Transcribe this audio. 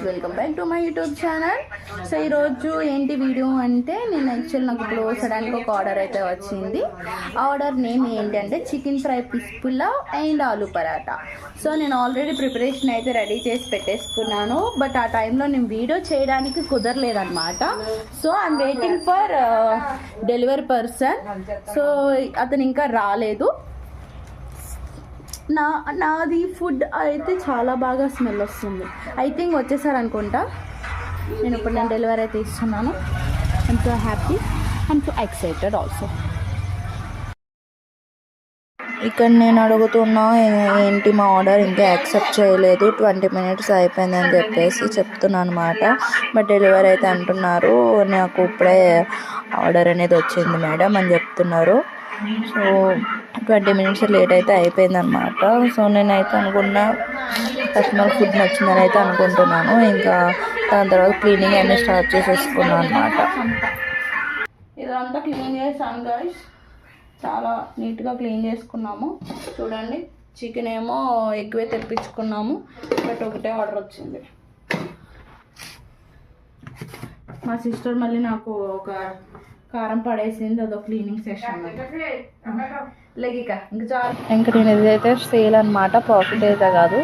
Welcome back to my YouTube channel. So ఈరోజు ఏంటి video అంటే నేను యాక్చువల్ నాకు ఇప్పుడు సడన్గా ఒక ఆర్డర్ అయితే వచ్చింది. ఆర్డర్ నేమ్ ఏంటంటే chicken fry piece pulao and aloo paratha. So నేను ఆల్రెడీ ప్రిపరేషన్ అయితే రెడీ చేసి పెట్టేసుకున్నాను, బట్ ఆ టైంలో నేను వీడియో చేయడానికి కుదరలేదన్నమాట. So I'm waiting for delivery person. So అతను ఇంకా రాలేదు. నాది ఫుడ్ అయితే చాలా బాగా స్మెల్ వస్తుంది. ఐ థింక్ వచ్చేసారు అనుకుంటా. నేను డెలివరీ అయితే ఇస్తున్నాను. I'm so happy and so excited also. ఇక్కడ నేను అడుగుతున్నా ఏంటి మా ఆర్డర్ ఇంకా యాక్సెప్ట్ చేయలేదు, 20 minutes అయిపోయిందని చెప్పేసి చెప్తున్నాను అనమాట. బట్ డెలివరీ అయితే అంటున్నారు నాకు ఇప్పుడే ఆర్డర్ అనేది వచ్చింది మేడం అని చెప్తున్నారు. సో 20 minutes లేట్ అయితే అయిపోయిందనమాట. సో నేనైతే అనుకున్నా కస్టమర్ ఫుడ్ నచ్చిందని అయితే అనుకుంటున్నాను. ఇంకా దాని తర్వాత క్లీనింగ్ అన్నీ స్టార్ట్ చేసేసుకున్నాను అనమాట. ఇదంతా క్లీన్ చేశాను గైస్, చాలా నీట్గా క్లీన్ చేసుకున్నాము. చూడండి, చికెన్ ఏమో ఎక్కువే తెప్పించుకున్నాము, బట్ ఒకటే ఆర్డర్ వచ్చింది. మా సిస్టర్ మళ్ళీ నాకు ఒక కారం పడేసింది, అదొక క్లీనింగ్ సెషన్. లెగిక ఇంకా చాలా ఇంకా నేను ఇదైతే సేల్ అనమాట, ప్రాఫిట్ అయితే కాదు.